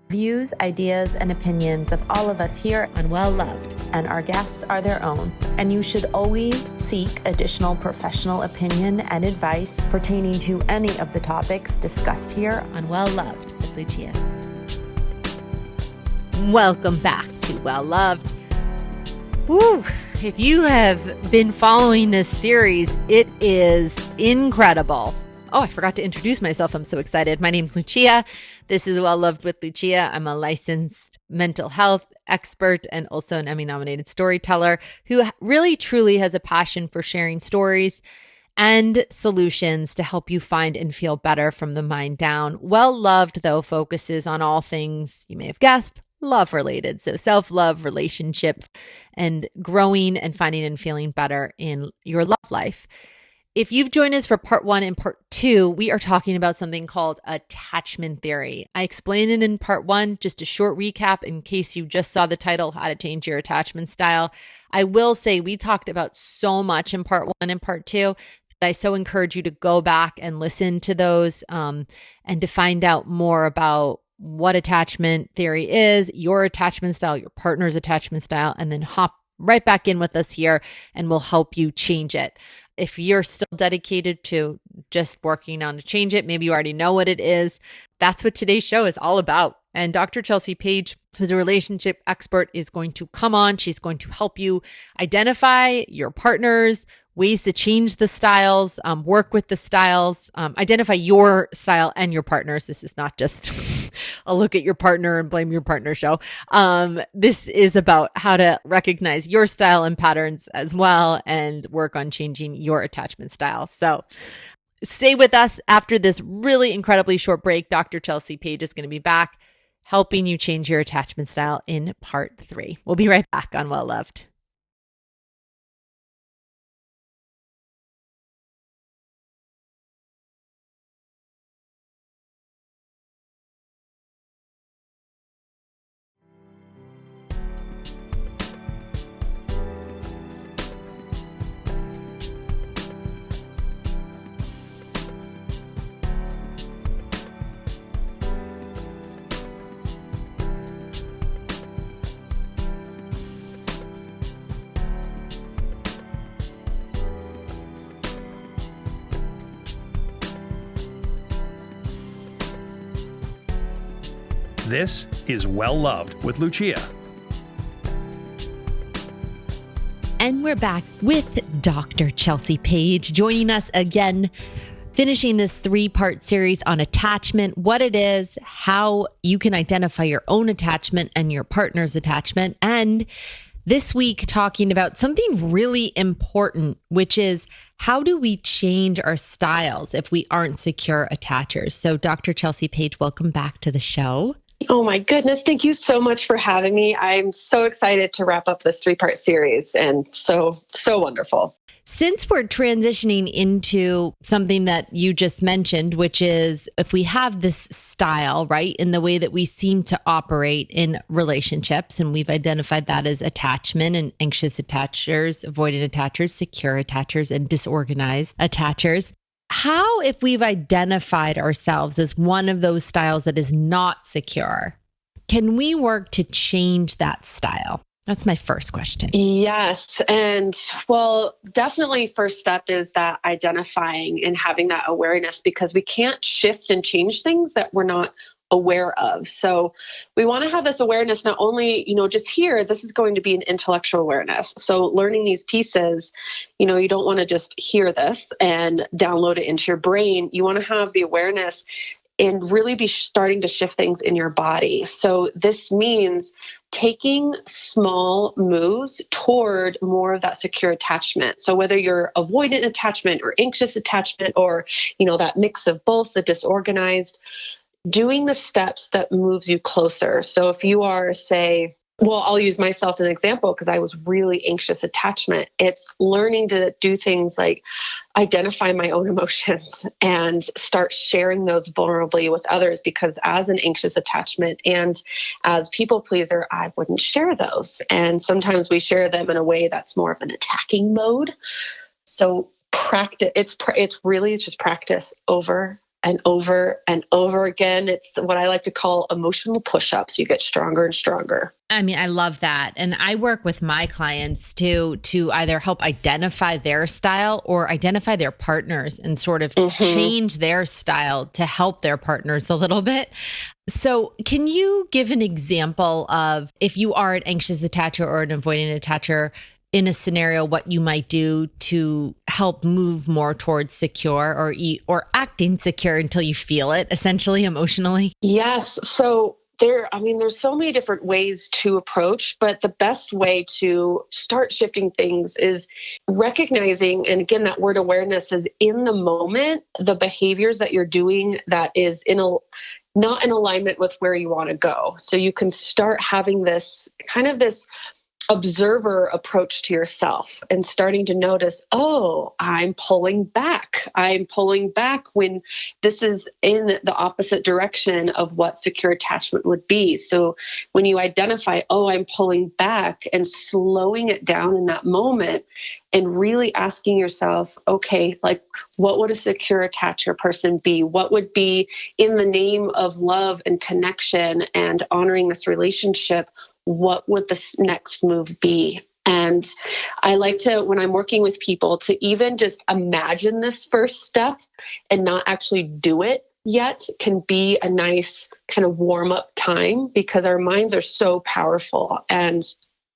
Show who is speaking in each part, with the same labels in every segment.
Speaker 1: Views, ideas, and opinions of all of us here on WellLoved, and our guests are their own. And you should always seek additional professional opinion and advice pertaining to any of the topics discussed here on WellLoved with Lucia. Welcome back to WellLoved. Woo! If you have been following this series, it is incredible. Oh, I forgot to introduce myself. I'm so excited. My name's Lucia. This is WellLoved with Lucia. I'm a licensed mental health expert and also an Emmy-nominated storyteller who really truly has a passion for sharing stories and solutions to help you find and feel better from the mind down. WellLoved, though, focuses on all things, you may have guessed, love-related. So self-love, relationships, and growing and finding and feeling better in your love life. If you've joined us for part 1 and part 2, we are talking about something called attachment theory. I explained it in part 1, just a short recap in case you just saw the title, How to Change Your Attachment Style. I will say we talked about so much in part 1 and part 2 that I so encourage you to go back and listen to those and to find out more about what attachment theory is, your attachment style, your partner's attachment style, and then hop right back in with us here and we'll help you change it. If you're still dedicated to just working on to change it, maybe you already know what it is. That's what today's show is all about. And Dr. Chelsea Page, who's a relationship expert, is going to come on. She's going to help you identify your partners, ways to change the styles, work with the styles, identify your style and your partners. This is not just a look at your partner and blame your partner show. This is about how to recognize your style and patterns as well and work on changing your attachment style. So stay with us after this really incredibly short break. Dr. Chelsea Page is going to be back helping you change your attachment style in part 3. We'll be right back on WellLoved.
Speaker 2: This is WellLoved with Lucia.
Speaker 1: And we're back with Dr. Chelsea Page joining us again, finishing this 3-part series on attachment, what it is, how you can identify your own attachment and your partner's attachment. And this week talking about something really important, which is how do we change our styles if we aren't secure attachers? So Dr. Chelsea Page, welcome back to the show.
Speaker 3: Oh my goodness. Thank you so much for having me. I'm so excited to wrap up this 3-part series and so wonderful.
Speaker 1: Since we're transitioning into something that you just mentioned, which is if we have this style, right, in the way that we seem to operate in relationships, and we've identified that as attachment and anxious attachers, avoidant attachers, secure attachers, and disorganized attachers. How, if we've identified ourselves as one of those styles that is not secure, can we work to change that style? That's my first question.
Speaker 3: Yes. And well, definitely first step is that identifying and having that awareness, because we can't shift and change things that we're not aware of. So we want to have this awareness, not only, just here, this is going to be an intellectual awareness. So learning these pieces, you don't want to just hear this and download it into your brain. You want to have the awareness and really be starting to shift things in your body. So this means taking small moves toward more of that secure attachment. So whether you're avoidant attachment or anxious attachment, or, that mix of both, the disorganized, doing the steps that moves you closer. So if you are, say, well, I'll use myself as an example because I was really anxious attachment. It's learning to do things like identify my own emotions and start sharing those vulnerably with others, because as an anxious attachment and as people pleaser, I wouldn't share those. And sometimes we share them in a way that's more of an attacking mode. So practice, it's just practice over and over again. It's what I like to call emotional push-ups. You get stronger and stronger.
Speaker 1: I mean, I love that. And I work with my clients to either help identify their style or identify their partners and sort of change their style to help their partners a little bit. So can you give an example of if you are an anxious attacher or an avoidant attacher in a scenario, what you might do to help move more towards secure or acting secure until you feel it, essentially emotionally?
Speaker 3: Yes. So there's so many different ways to approach, but the best way to start shifting things is recognizing, and again, that word awareness is in the moment, the behaviors that you're doing that is not in alignment with where you want to go. So you can start having this observer approach to yourself and starting to notice, oh, I'm pulling back. I'm pulling back when this is in the opposite direction of what secure attachment would be. So when you identify, oh, I'm pulling back, and slowing it down in that moment and really asking yourself, okay, like what would a secure attacher person be? What would be in the name of love and connection and honoring this relationship? What would the next move be? And I like to, when I'm working with people, to even just imagine this first step and not actually do it yet can be a nice kind of warm up time, because our minds are so powerful. And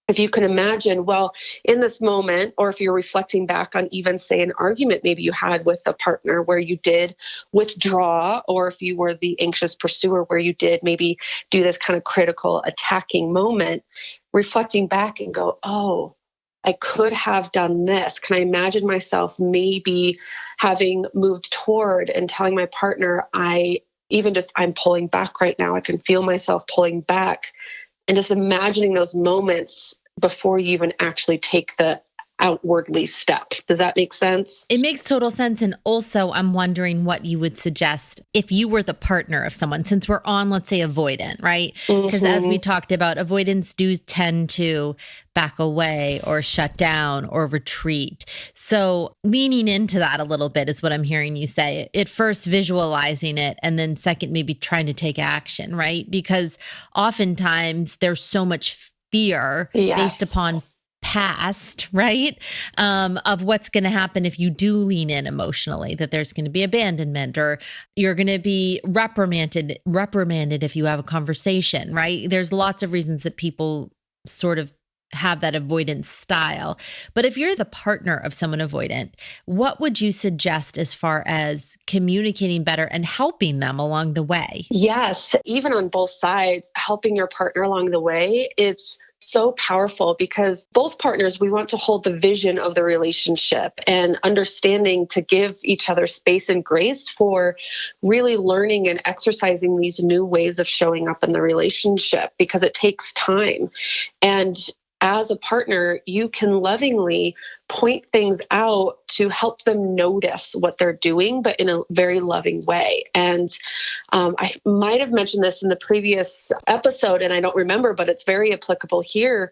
Speaker 3: if you can imagine, well, in this moment, or if you're reflecting back on even, say, an argument maybe you had with a partner where you did withdraw, or if you were the anxious pursuer where you did maybe do this kind of critical attacking moment, reflecting back and go, oh, I could have done this. Can I imagine myself maybe having moved toward and telling my partner, I'm pulling back right now. I can feel myself pulling back. And just imagining those moments before you even actually take the outwardly step. Does that make sense?
Speaker 1: It makes total sense. And also, I'm wondering what you would suggest if you were the partner of someone, since we're on, let's say, avoidant, right? Because as we talked about, avoidants do tend to back away or shut down or retreat. So leaning into that a little bit is what I'm hearing you say. At first, visualizing it, and then second, maybe trying to take action, right? Because oftentimes there's so much fear based upon past, right? Of what's going to happen if you do lean in emotionally, that there's going to be abandonment, or you're going to be reprimanded if you have a conversation, right? There's lots of reasons that people sort of have that avoidance style. But if you're the partner of someone avoidant, what would you suggest as far as communicating better and helping them along the way?
Speaker 3: Yes, even on both sides, helping your partner along the way, it's so powerful, because both partners, we want to hold the vision of the relationship and understanding to give each other space and grace for really learning and exercising these new ways of showing up in the relationship, because it takes time. And as a partner, you can lovingly point things out to help them notice what they're doing, but in a very loving way. And I might have mentioned this in the previous episode, and I don't remember, but it's very applicable here,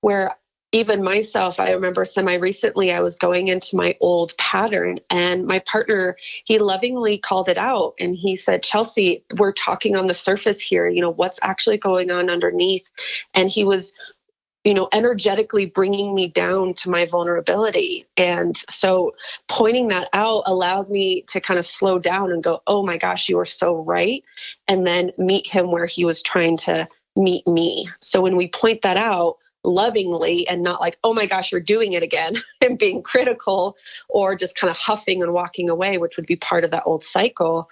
Speaker 3: where even myself, I remember semi-recently, I was going into my old pattern, and my partner, he lovingly called it out. And he said, Chelsea, we're talking on the surface here, what's actually going on underneath? And he was energetically bringing me down to my vulnerability. And so pointing that out allowed me to kind of slow down and go, oh my gosh, you are so right. And then meet him where he was trying to meet me. So when we point that out lovingly and not like, oh my gosh, you're doing it again, and being critical or just kind of huffing and walking away, which would be part of that old cycle,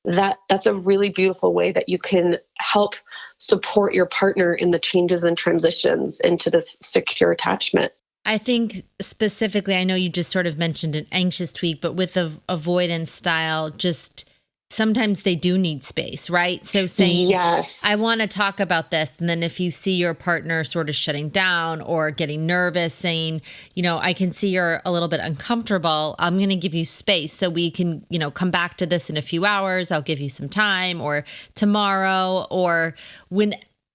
Speaker 3: that's a really beautiful way that you can help support your partner in the changes and transitions into this secure attachment.
Speaker 1: I think specifically, I know you just sort of mentioned an anxious tweak, but with the avoidance style, just sometimes they do need space, right? So saying,
Speaker 3: yes,
Speaker 1: I want to talk about this. And then if you see your partner sort of shutting down or getting nervous, saying, I can see you're a little bit uncomfortable. I'm going to give you space so we can, come back to this in a few hours. I'll give you some time, or tomorrow, or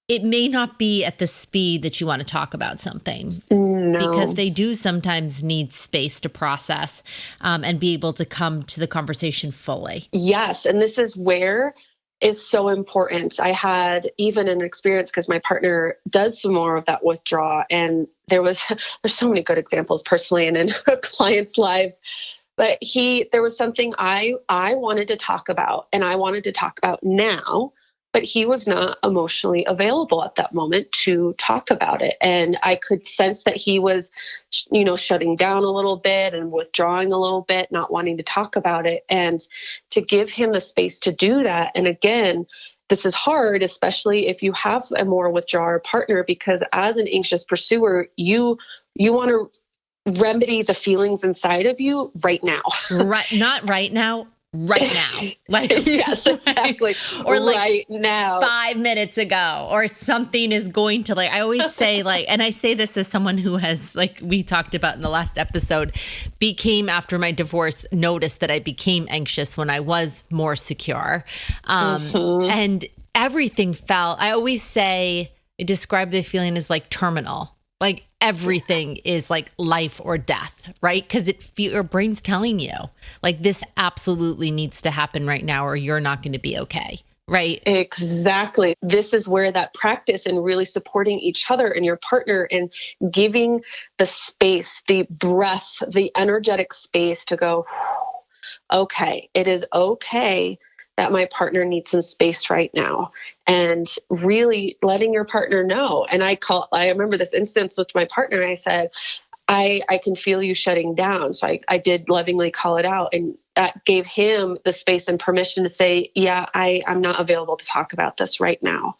Speaker 1: it may not be at the speed that you want to talk about something.
Speaker 3: No.
Speaker 1: Because they do sometimes need space to process and be able to come to the conversation fully.
Speaker 3: Yes. And this is where is so important. I had even an experience because my partner does some more of that withdraw. And there's so many good examples personally and in clients' lives. But there was something I wanted to talk about and I wanted to talk about now, but he was not emotionally available at that moment to talk about it. And I could sense that he was, shutting down a little bit and withdrawing a little bit, not wanting to talk about it. And to give him the space to do that. And again, this is hard, especially if you have a more withdrawer partner, because as an anxious pursuer, you want to remedy the feelings inside of you right now.
Speaker 1: Right. Not right now. Right now. Like,
Speaker 3: yes, exactly.
Speaker 1: Or like
Speaker 3: right now.
Speaker 1: 5 minutes ago, or something is going to, like, I always say, like, and I say this as someone who has, like we talked about in the last episode, became after my divorce, noticed that I became anxious when I was more secure. And everything felt, I always say, I describe the feeling as like terminal. Like everything is like life or death, right? Because your brain's telling you like this absolutely needs to happen right now or you're not going to be okay, right?
Speaker 3: Exactly. This is where that practice and really supporting each other and your partner and giving the space, the breath, the energetic space to go, okay, it is okay that my partner needs some space right now, and really letting your partner know. And I remember this instance with my partner. I said, I can feel you shutting down. So I did lovingly call it out, and that gave him the space and permission to say, yeah, I'm not available to talk about this right now.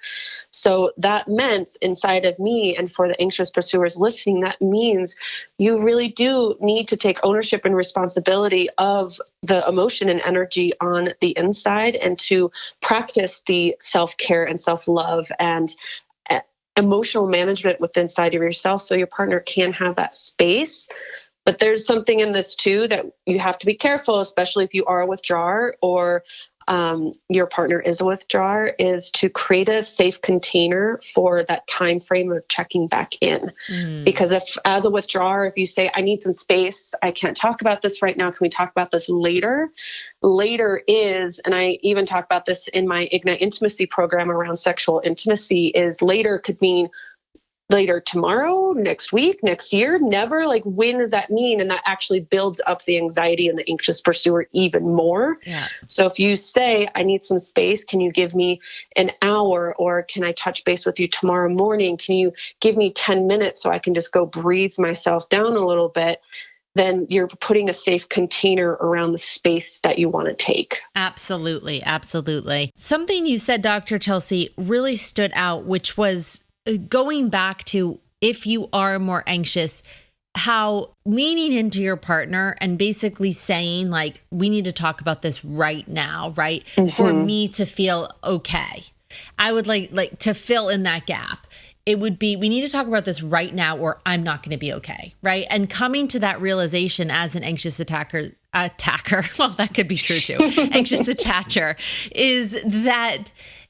Speaker 3: So that meant inside of me, and for the anxious pursuers listening, that means you really do need to take ownership and responsibility of the emotion and energy on the inside, and to practice the self-care and self-love and emotional management within inside of yourself so your partner can have that space. But there's something in this too that you have to be careful, especially if you are a withdrawer or your partner is a withdrawer, is to create a safe container for that time frame of checking back in. Because if as a withdrawer, if you say, I need some space, I can't talk about this right now, can we talk about this later? Later is, and I even talk about this in my Ignite Intimacy program around sexual intimacy, is later could mean later tomorrow, next week, next year, never. Like, when does that mean? And that actually builds up the anxiety and the anxious pursuer even more.
Speaker 1: Yeah.
Speaker 3: So if you say, I need some space, can you give me an hour, or can I touch base with you tomorrow morning? Can you give me 10 minutes so I can just go breathe myself down a little bit? Then you're putting a safe container around the space that you want to take.
Speaker 1: Absolutely. Absolutely. Something you said, Dr. Chelsea, really stood out, which was going back to, if you are more anxious, how leaning into your partner and basically saying, like, we need to talk about this right now, right? For me to feel okay. I would like to fill in that gap. It would be, we need to talk about this right now or I'm not going to be okay, right? And coming to that realization as an anxious attacker, well, that could be true too, anxious attacher, is that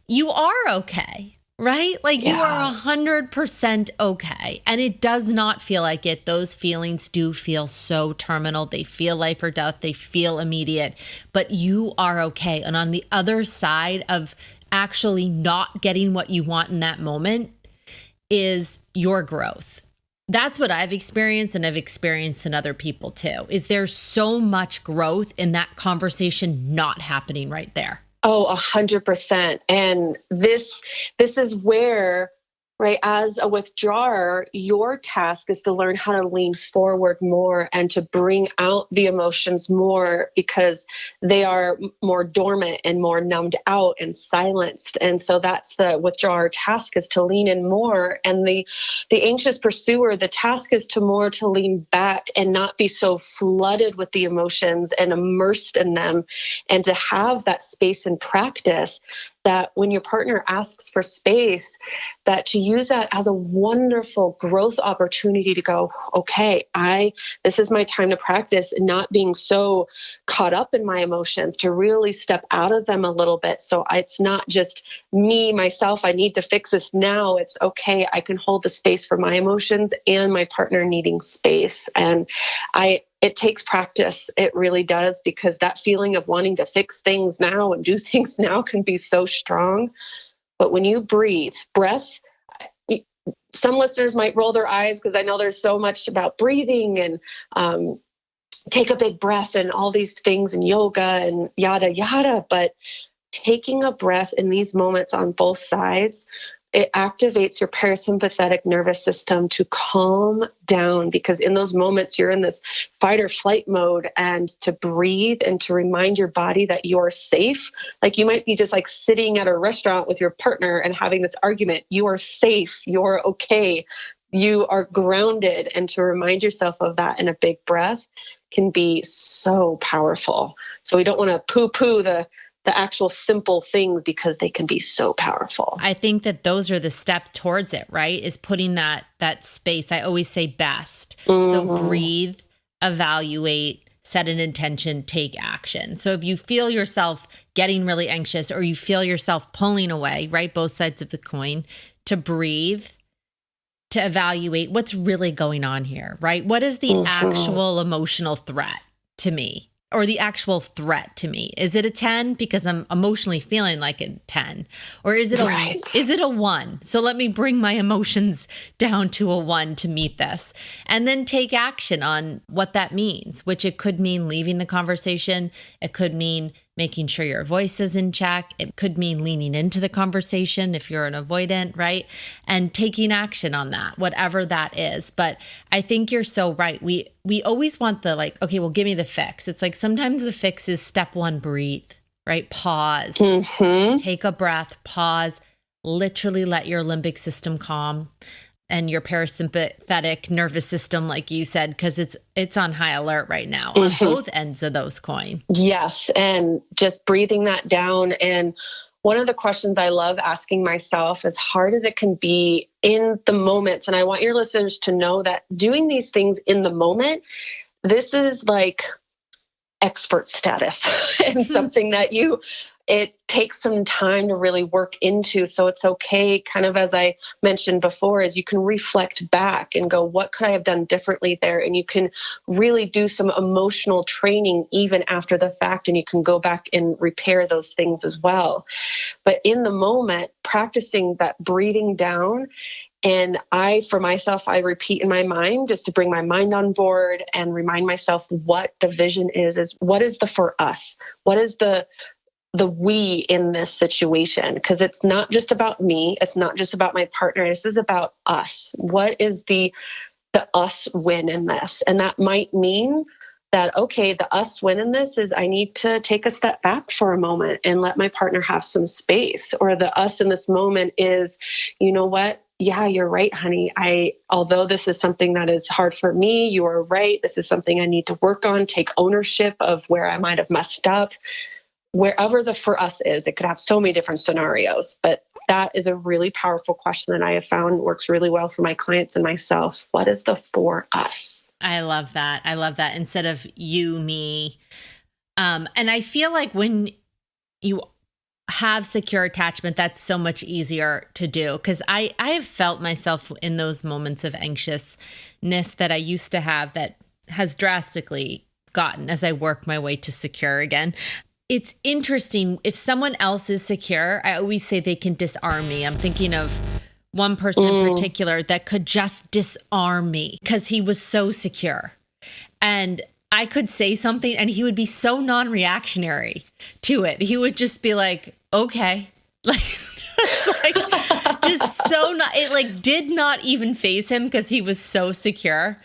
Speaker 1: you are okay. Right? Like, you are 100% okay. And it does not feel like it. Those feelings do feel so terminal. They feel life or death. They feel immediate, but you are okay. And on the other side of actually not getting what you want in that moment is your growth. That's what I've experienced, and I've experienced in other people too. Is there's so much growth in that conversation not happening right there.
Speaker 3: Oh, 100%. And this is where, right, as a withdrawer, your task is to learn how to lean forward more and to bring out the emotions more, because they are more dormant and more numbed out and silenced. And so that's the withdrawer task, is to lean in more. And the anxious pursuer, the task is to lean back and not be so flooded with the emotions and immersed in them, and to have that space and practice. that when your partner asks for space, that to use that as a wonderful growth opportunity to go, okay, this is my time to practice and not being so caught up in my emotions, to really step out of them a little bit. So it's not just me, myself, I need to fix this now. It's okay, I can hold the space for my emotions and my partner needing space. And it takes practice. It really does, because that feeling of wanting to fix things now and do things now can be so strong. But when you breath, some listeners might roll their eyes because I know there's so much about breathing and take a big breath and all these things and yoga and yada, yada. But taking a breath in these moments on both sides, it activates your parasympathetic nervous system to calm down, because in those moments you're in this fight or flight mode, and to breathe and to remind your body that you're safe. Like you might be just like sitting at a restaurant with your partner and having this argument. You are safe. You're okay. You are grounded. And to remind yourself of that in a big breath can be so powerful. So we don't want to poo-poo the actual simple things, because they can be so powerful.
Speaker 1: I think that those are the steps towards it, right? Is putting that space. I always say best. Mm-hmm. So breathe, evaluate, set an intention, take action. So if you feel yourself getting really anxious or you feel yourself pulling away, right? Both sides of the coin, to breathe, to evaluate what's really going on here, right? What is the actual emotional threat to me? Or the actual threat to me? Is it a 10 because I'm emotionally feeling like a 10? Or is it a 1? So let me bring my emotions down to a 1 to meet this. And then take action on what that means, which it could mean leaving the conversation. It could mean making sure your voice is in check. It could mean leaning into the conversation if you're an avoidant, right? And taking action on that, whatever that is. But I think you're so right. We always want the like, okay, well, give me the fix. It's like sometimes the fix is step 1, breathe, right? Pause, take a breath, pause, literally let your limbic system calm and your parasympathetic nervous system, like you said, because it's on high alert right now on both ends of those coin.
Speaker 3: Yes. And just breathing that down. And one of the questions I love asking myself, as hard as it can be in the moments, and I want your listeners to know that doing these things in the moment, this is like expert status and something that it takes some time to really work into. So it's okay, kind of as I mentioned before, is you can reflect back and go, what could I have done differently there? And you can really do some emotional training even after the fact, and you can go back and repair those things as well. But in the moment, practicing that breathing down. And for myself, I repeat in my mind just to bring my mind on board and remind myself what the vision is what is the for us? What is the we in this situation? Because it's not just about me. It's not just about my partner. This is about us. What is the us win in this? And that might mean that, okay, the us win in this is I need to take a step back for a moment and let my partner have some space. Or the us in this moment is, you know what? Yeah, you're right, honey. Although this is something that is hard for me, you are right. This is something I need to work on, take ownership of where I might have messed up. Wherever the for us is, it could have so many different scenarios, but that is a really powerful question that I have found works really well for my clients and myself. What is the for us?
Speaker 1: I love that. I love that. Instead of you, me. And I feel like when you have secure attachment, that's so much easier to do, because I have felt myself in those moments of anxiousness that I used to have that has drastically gotten as I work my way to secure again. It's interesting. If someone else is secure, I always say they can disarm me. I'm thinking of one person in particular that could just disarm me because he was so secure. And I could say something and he would be so non-reactionary to it. He would just be like, okay. Just so not, it like did not even faze him because he was so secure.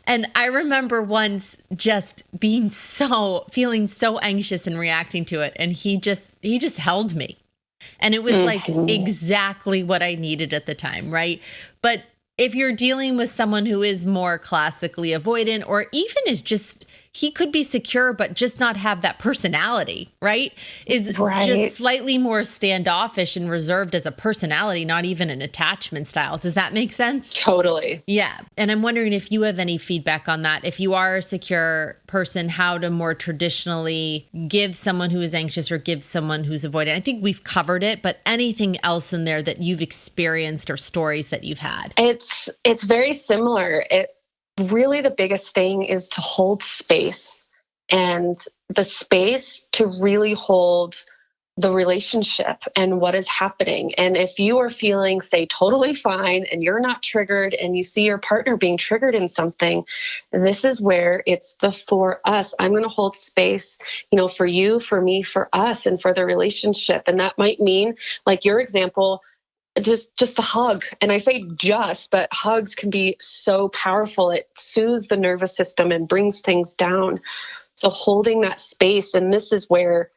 Speaker 1: And I remember once just feeling so anxious and reacting to it. And he just held me. And it was like exactly what I needed at the time, right? But if you're dealing with someone who is more classically avoidant, or even is just he could be secure, but just not have that personality, right? Is just slightly more standoffish and reserved as a personality, not even an attachment style. Does that make sense?
Speaker 3: Totally.
Speaker 1: Yeah. And I'm wondering if you have any feedback on that. If you are a secure person, how to more traditionally give someone who is anxious or give someone who's avoidant. I think we've covered it, but anything else in there that you've experienced or stories that you've had?
Speaker 3: It's very similar. Really, the biggest thing is to hold space, and the space to really hold the relationship and what is happening. And if you are feeling, say, totally fine and you're not triggered and you see your partner being triggered in something, this is where it's the for us. I'm going to hold space, for you, for me, for us, and for the relationship. And that might mean, like your example, just a hug. And I say but hugs can be so powerful. It soothes the nervous system and brings things down. So holding that space. And this is where,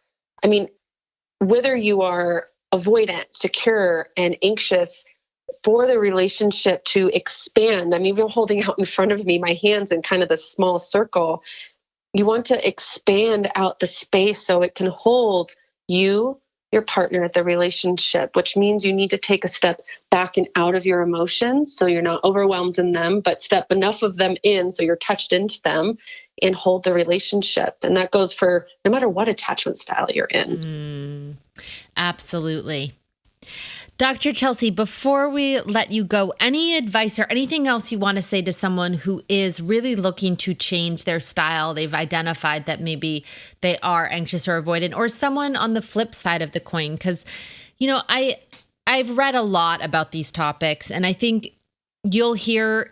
Speaker 3: whether you are avoidant, secure, and anxious, for the relationship to expand, I'm even holding out in front of me my hands in kind of this small circle. You want to expand out the space so it can hold you, your partner, the relationship, which means you need to take a step back and out of your emotions so you're not overwhelmed in them, but step enough of them in so you're touched into them and hold the relationship. And that goes for no matter what attachment style you're in.
Speaker 1: Absolutely. Dr. Chelsea, before we let you go, any advice or anything else you want to say to someone who is really looking to change their style? They've identified that maybe they are anxious or avoidant, or someone on the flip side of the coin. Because, I've read a lot about these topics, and I think you'll hear,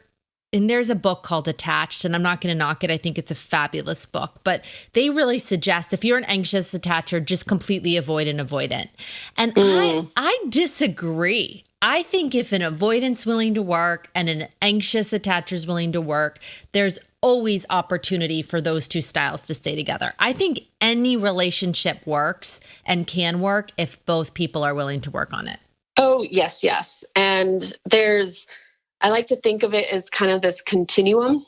Speaker 1: and there's a book called Attached, and I'm not going to knock it. I think it's a fabulous book, but they really suggest if you're an anxious attacher, just completely avoid an avoidant. And I disagree. I think if an avoidant's willing to work and an anxious attacher's willing to work, there's always opportunity for those two styles to stay together. I think any relationship works and can work if both people are willing to work on it.
Speaker 3: Oh, yes. And I like to think of it as kind of this continuum.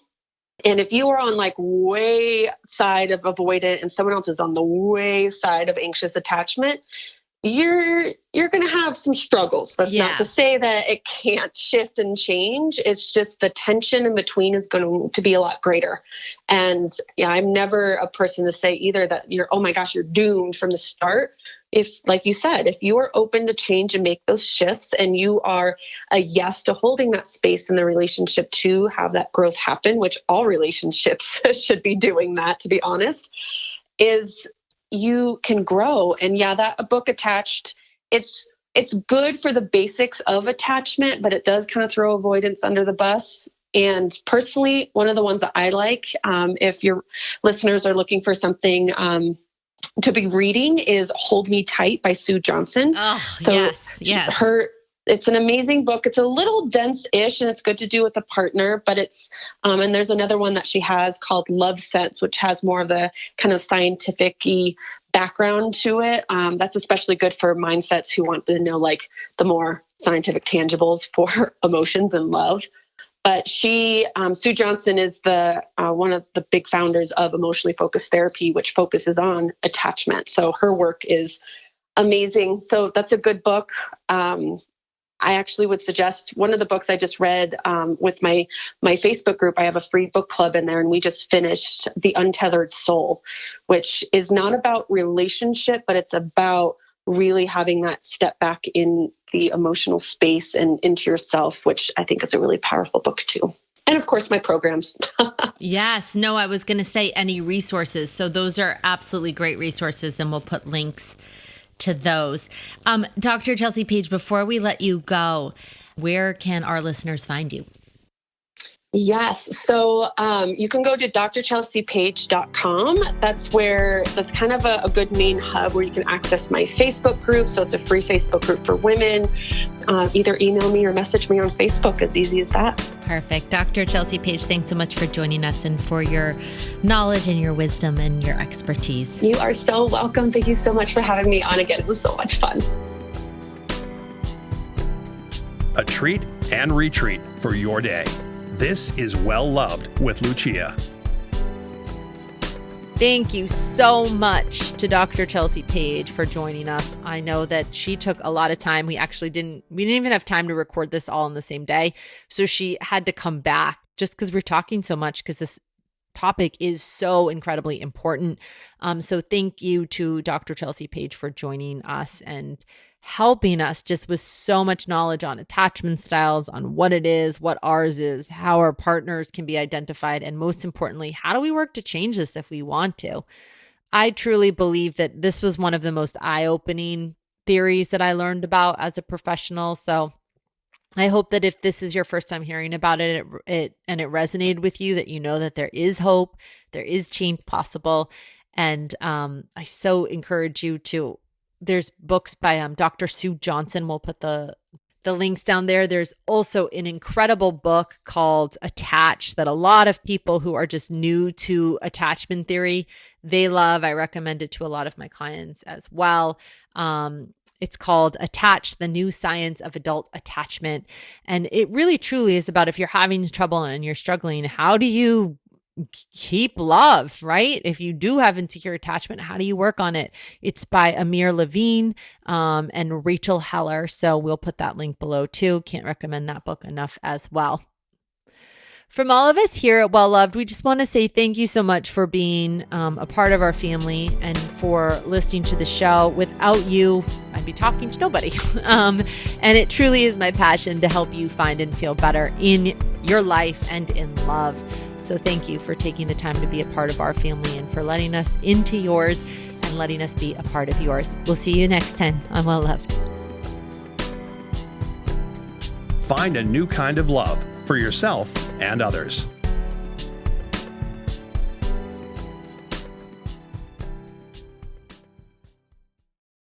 Speaker 3: And if you are on like way side of avoidant and someone else is on the way side of anxious attachment, you're going to have some struggles. That's not to say that it can't shift and change. It's just the tension in between is going to be a lot greater. And I'm never a person to say either that you're doomed from the start. If, like you said, if you are open to change and make those shifts and you are a yes to holding that space in the relationship to have that growth happen, which all relationships should be doing that, to be honest, is you can grow. And that book Attached, it's good for the basics of attachment, but it does kind of throw avoidance under the bus. And personally, one of the ones that I like, if your listeners are looking for something to be reading, is Hold Me Tight by Sue Johnson.
Speaker 1: Yes.
Speaker 3: It's an amazing book. It's a little dense-ish and it's good to do with a partner, but it's, and there's another one that she has called Love Sense, which has more of the kind of scientific-y background to it. That's especially good for mindsets who want to know like the more scientific tangibles for emotions and love. But Sue Johnson is the one of the big founders of emotionally focused therapy, which focuses on attachment. So her work is amazing. So that's a good book. I actually would suggest one of the books I just read with my Facebook group. I have a free book club in there, and we just finished The Untethered Soul, which is not about relationship, but it's about really having that step back in the emotional space and into yourself, which I think is a really powerful book too. And of course, my programs.
Speaker 1: Yes. No, I was going to say any resources. So those are absolutely great resources, and we'll put links to those. Dr. Chelsea Page, before we let you go, where can our listeners find you?
Speaker 3: Yes. So you can go to drchelseapage.com. That's kind of a good main hub where you can access my Facebook group. So it's a free Facebook group for women. Either email me or message me on Facebook, as easy as that.
Speaker 1: Perfect. Dr. Chelsea Page, thanks so much for joining us and for your knowledge and your wisdom and your expertise.
Speaker 3: You are so welcome. Thank you so much for having me on again. It was so much fun.
Speaker 2: A treat and retreat for your day. This is Well Loved with Lucia.
Speaker 1: Thank you so much to Dr. Chelsea Page for joining us. I know that she took a lot of time. We didn't even have time to record this all on the same day. So she had to come back just because we're talking so much, because this topic is so incredibly important. So thank you to Dr. Chelsea Page for joining us and helping us just with so much knowledge on attachment styles, on what it is, what ours is, how our partners can be identified, and most importantly, how do we work to change this if we want to? I truly believe that this was one of the most eye-opening theories that I learned about as a professional. So I hope that if this is your first time hearing about it, it resonated with you, that you know that there is hope, there is change possible. And I so encourage you to, there's books by Dr. Sue Johnson. We'll put the links down there. There's also an incredible book called Attach that a lot of people who are just new to attachment theory, they love. I recommend it to a lot of my clients as well. It's called Attach, the New Science of Adult Attachment. And it really truly is about, if you're having trouble and you're struggling, how do you keep love, right? If you do have insecure attachment, how do you work on it? It's by Amir Levine and Rachel Heller. So we'll put that link below too. Can't recommend that book enough as well. From all of us here at WellLoved, we just want to say thank you so much for being a part of our family and for listening to the show. Without you, I'd be talking to nobody. And it truly is my passion to help you find and feel better in your life and in love. So thank you for taking the time to be a part of our family and for letting us into yours and letting us be a part of yours. We'll see you next time on WellLoved.
Speaker 2: Find a new kind of love for yourself and others.